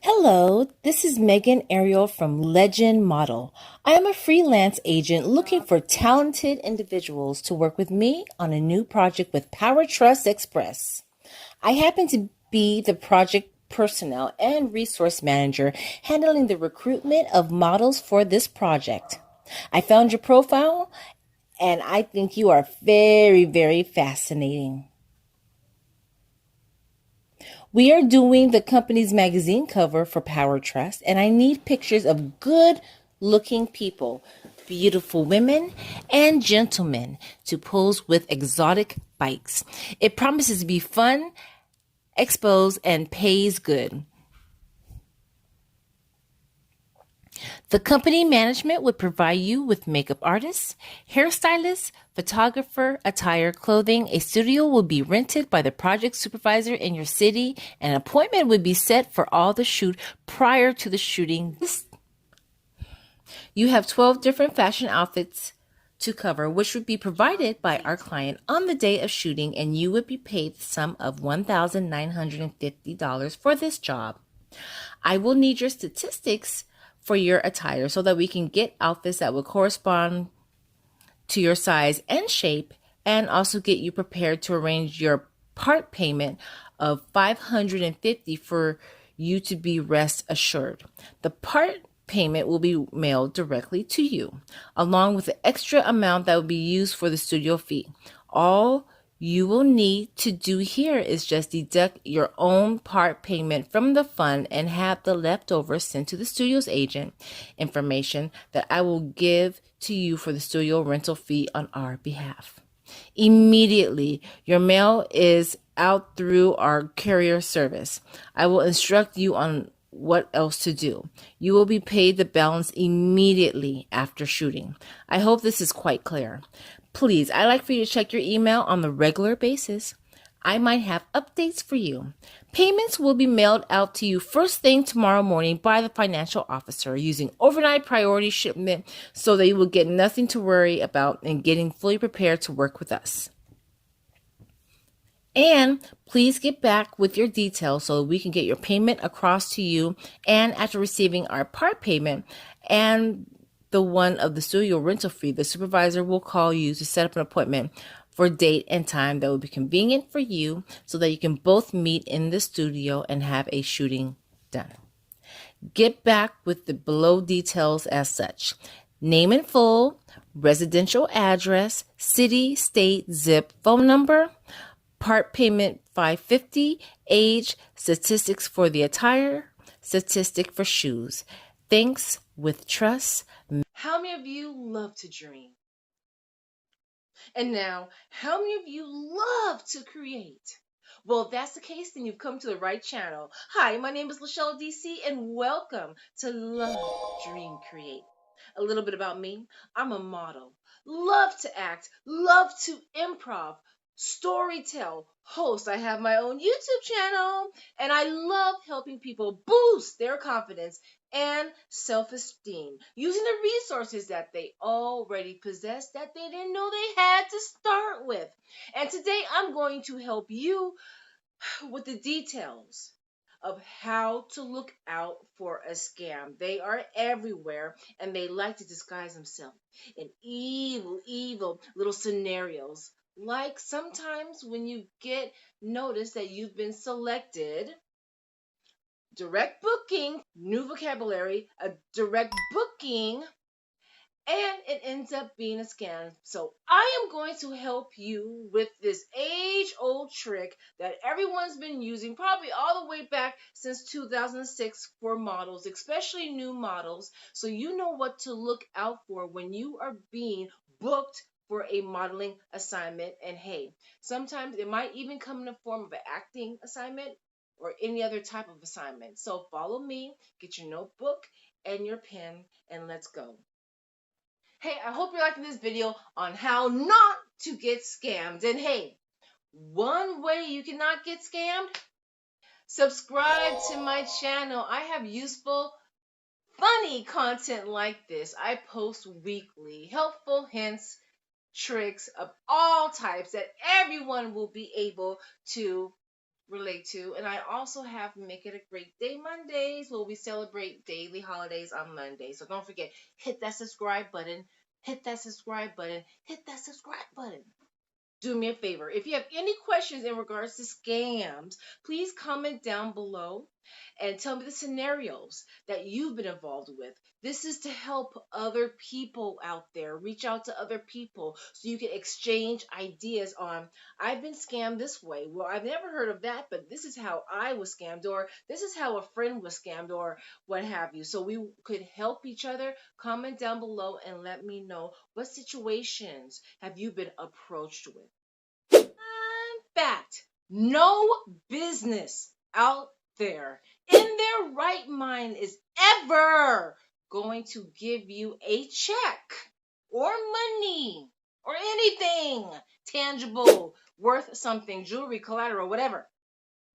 Hello, this is Megan Ariel from Legend Model. I am a freelance agent looking for talented individuals to work with me on a new project with Power Trust Express. I happen to be the project personnel and resource manager handling the recruitment of models for this project. I found your profile and I think you are very fascinating. We are doing the company's magazine cover for Power Trust, and I need pictures of good looking people, beautiful women, and gentlemen to pose with exotic bikes. It promises to be fun, exposed, and pays good. The company management would provide you with makeup artists, hairstylists, photographer, attire, clothing. A studio will be rented by the project supervisor in your city. An appointment would be set for all the shoot prior to the shooting. You have 12 different fashion outfits to cover, which would be provided by our client on the day of shooting, and you would be paid the sum of $1,950 for this job. I will need your statistics for your attire so that we can get outfits that will correspond to your size and shape, and also get you prepared to arrange your part payment of $550 for you to be rest assured. The part payment will be mailed directly to you, along with the extra amount that will be used for the studio fee. All you will need to do here is just deduct your own part payment from the fund and have the leftovers sent to the studio's agent information that I will give to you for the studio rental fee on our behalf. Immediately, your mail is out through our courier service. I will instruct you on what else to do. You will be paid the balance immediately after shooting. I hope this is quite clear. Please, I'd like for you to check your email on the regular basis. I might have updates for you. Payments will be mailed out to you first thing tomorrow morning by the financial officer using overnight priority shipment so that you will get nothing to worry about in getting fully prepared to work with us. And please get back with your details so we can get your payment across to you. And after receiving our part payment and the one of the studio rental fee, the supervisor will call you to set up an appointment for a date and time that will be convenient for you so that you can both meet in the studio and have a shooting done. Get back with the below details as such: name in full, residential address, city, state, zip, phone number, part payment $550, age, statistics for the attire, statistic for shoes. Thanks, with trust. How many of you love to dream? And now, how many of you love to create? Well, if that's the case, then you've come to the right channel. Hi, my name is Lashelle D.C. and welcome to Love.Dream.Create. A little bit about me: I'm a model, love to act, love to improv, storytell, host. I have my own YouTube channel, and I love helping people boost their confidence and self-esteem using the resources that they already possess that they didn't know they had to start with. And today I'm going to help you with the details of how to look out for a scam. They are everywhere and they like to disguise themselves in evil little scenarios. Like sometimes when you get notice that you've been selected, direct booking, new vocabulary, a direct booking, and it ends up being a scam. So I am going to help you with this age-old trick that everyone's been using probably all the way back since 2006 for models, especially new models, so you know what to look out for when you are being booked for a modeling assignment. And hey, sometimes it might even come in the form of an acting assignment or any other type of assignment. So follow me, get your notebook and your pen, and let's go. Hey, I hope you're liking this video on how not to get scammed. And hey, one way you cannot get scammed: subscribe to my channel. I have useful, funny content like this. I post weekly, helpful hints, tricks of all types that everyone will be able to relate to. And I also have Make It a Great Day Mondays, where we celebrate daily holidays on Monday. So don't forget, hit that subscribe button, hit that subscribe button, hit that subscribe button. Do me a favor. If you have any questions in regards to scams, please comment down below and tell me the scenarios that you've been involved with. This is to help other people out there. Reach out to other people so you can exchange ideas on, I've been scammed this way. Well, I've never heard of that, but this is how I was scammed, or this is how a friend was scammed, or what have you. So we could help each other. Comment down below and let me know, what situations have you been approached with. Fact, no business out there in their right mind is ever going to give you a check or money or anything tangible worth something, jewelry, collateral, whatever,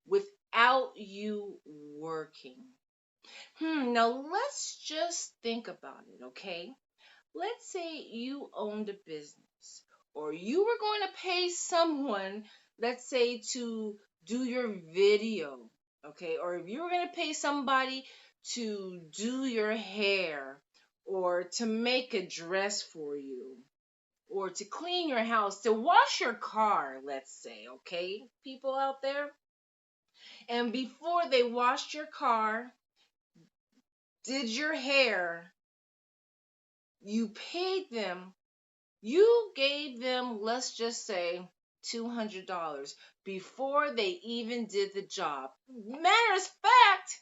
without you working. Now let's just think about it, okay? Let's say you owned a business, or you were going to pay someone, let's say, to do your video, okay? Or if you were going to pay somebody to do your hair, or to make a dress for you, or to clean your house, to wash your car, let's say, okay, people out there. And before they washed your car, did your hair, you paid them. You gave them, let's just say, $200 before they even did the job. Matter of fact,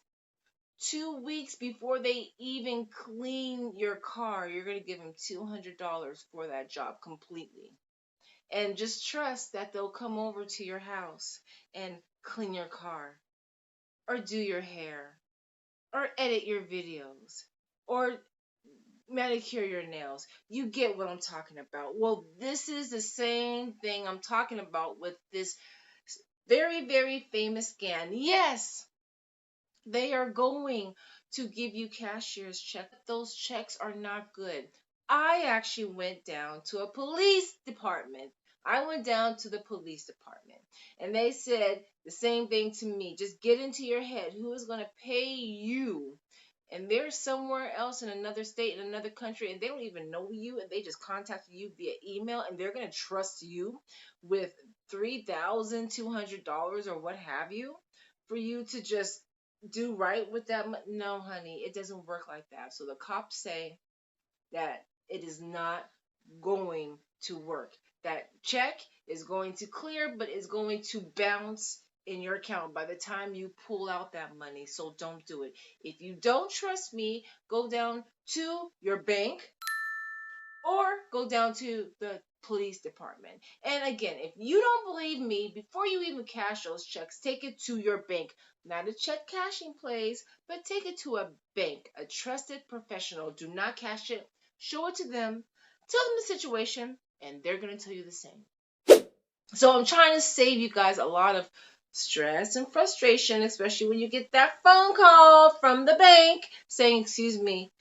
2 weeks before they even clean your car, you're going to give them $200 for that job completely. And just trust that they'll come over to your house and clean your car, or do your hair, or edit your videos, or manicure your nails. You get what I'm talking about. Well, this is the same thing I'm talking about with this very, very famous scam. Yes, they are going to give you cashier's check. Those checks are not good. I actually went down to a police department. I went down to the police department, and they said the same thing to me. Just get into your head, who is going to pay you? And they're somewhere else in another state, in another country, and they don't even know you, and they just contacted you via email, and they're going to trust you with $3,200 or what have you, for you to just do right with that. No, honey, it doesn't work like that. So the cops say that it is not going to work. That check is going to clear, but it's going to bounce in your account by the time you pull out that money. So don't do it. If you don't trust me, go down to your bank, or go down to the police department. And again, if you don't believe me, before you even cash those checks, take it to your bank. Not a check cashing place, but take it to a bank, a trusted professional. Do not cash it. Show it to them. Tell them the situation, and they're going to tell you the same. So I'm trying to save you guys a lot of stress and frustration, especially when you get that phone call from the bank saying, excuse me,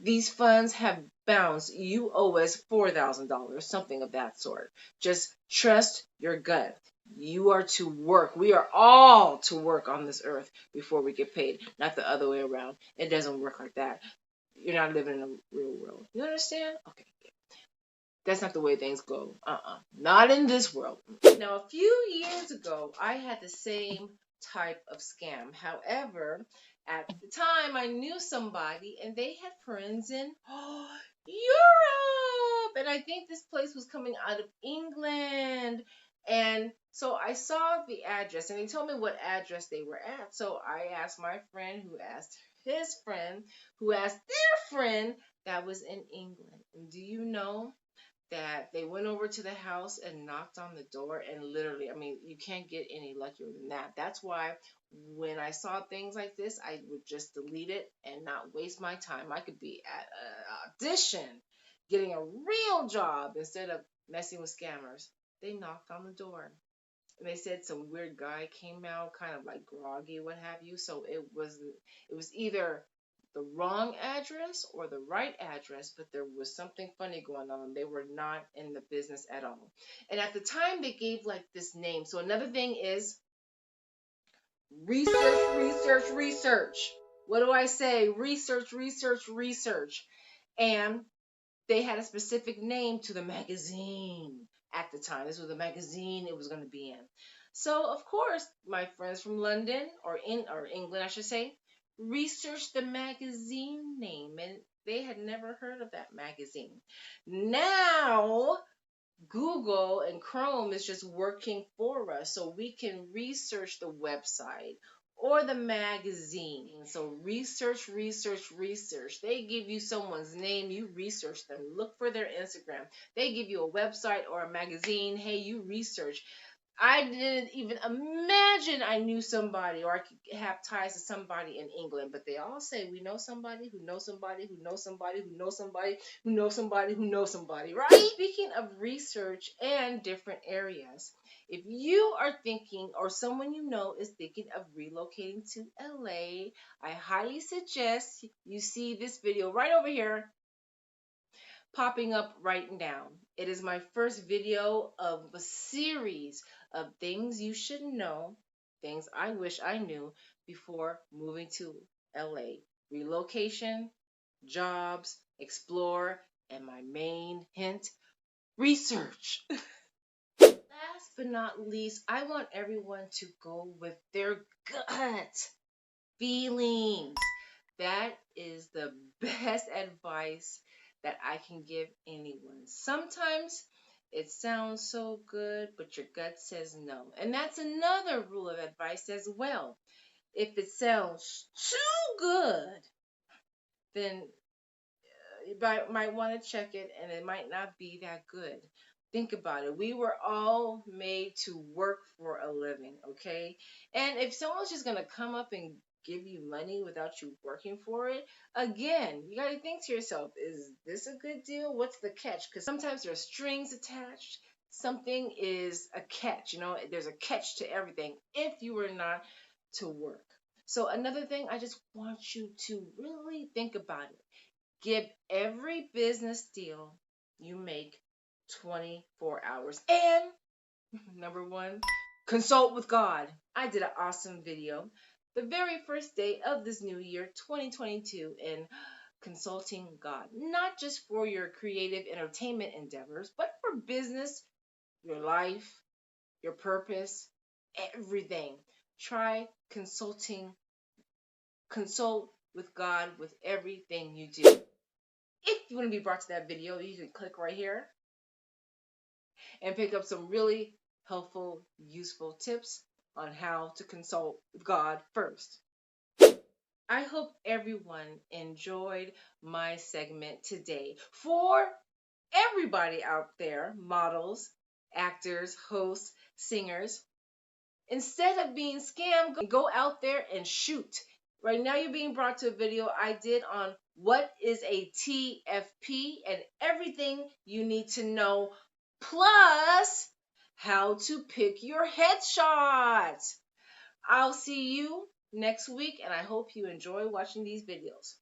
these funds have bounced. You owe us $4,000, something of that sort. Just trust your gut. You are to work. We are all to work on this earth before we get paid, not the other way around. It doesn't work like that. You're not living in a real world. You understand? Okay. That's not the way things go. Not in this world. Now, a few years ago, I had the same type of scam. However, at the time, I knew somebody, and they had friends in Europe. And I think this place was coming out of England. And so I saw the address, and they told me what address they were at. So I asked my friend, who asked his friend, who asked their friend that was in England. And do you know that they went over to the house and knocked on the door, and literally, I mean, you can't get any luckier than that. That's why when I saw things like this, I would just delete it and not waste my time. I could be at an audition getting a real job instead of messing with scammers. They knocked on the door, and they said some weird guy came out, kind of like groggy, what have you. So it was either the wrong address or the right address, but there was something funny going on. They were not in the business at all. And at the time, they gave like this name. So another thing is, Research, research, research. What do I say? Research, research, research. And they had a specific name to the magazine at the time. This was the magazine it was going to be in. So of course, my friends from London or England, I should say, researched the magazine name, and they had never heard of that magazine. Now Google and Chrome is just working for us so we can research the website or the magazine. So research, research, research. They give you someone's name, you research them. Look for their Instagram. They give you a website or a magazine. Hey, you research. I didn't even imagine I knew somebody or I could have ties to somebody in England, but they all say we know somebody who knows somebody who knows somebody who knows somebody who knows somebody who knows somebody, right? Speaking of research and different areas, if you are thinking or someone you know is thinking of relocating to LA, I highly suggest you see this video right over here popping up right now. It is my first video of a series of things you should know, things I wish I knew before moving to LA. Relocation, jobs, explore, and my main hint, research. Last but not least, I want everyone to go with their gut feelings. That is the best advice that I can give anyone. Sometimes it sounds so good, but your gut says no. And that's another rule of advice as well. If it sounds too good, then you might want to check it and it might not be that good. Think about it. We were all made to work for a living, okay? And if someone's just going to come up and give you money without you working for it, again, you got to think to yourself, is this a good deal? What's the catch? Because sometimes there are strings attached. Something is a catch, there's a catch to everything if you were not to work. So another thing, I just want you to really think about it. Give every business deal you make 24 hours. And number one, consult with God. I did an awesome video the very first day of this new year, 2022, in consulting God. Not just for your creative entertainment endeavors, but for business, your life, your purpose, everything. Try consult with God with everything you do. If you want to be brought to that video, you can click right here and pick up some really helpful, useful tips on how to consult with God first. I hope everyone enjoyed my segment today. For everybody out there, models, actors, hosts, singers, instead of being scammed, go out there and shoot. Right now you're being brought to a video I did on what is a TFP and everything you need to know, plus how to pick your headshots. I'll see you next week and I hope you enjoy watching these videos.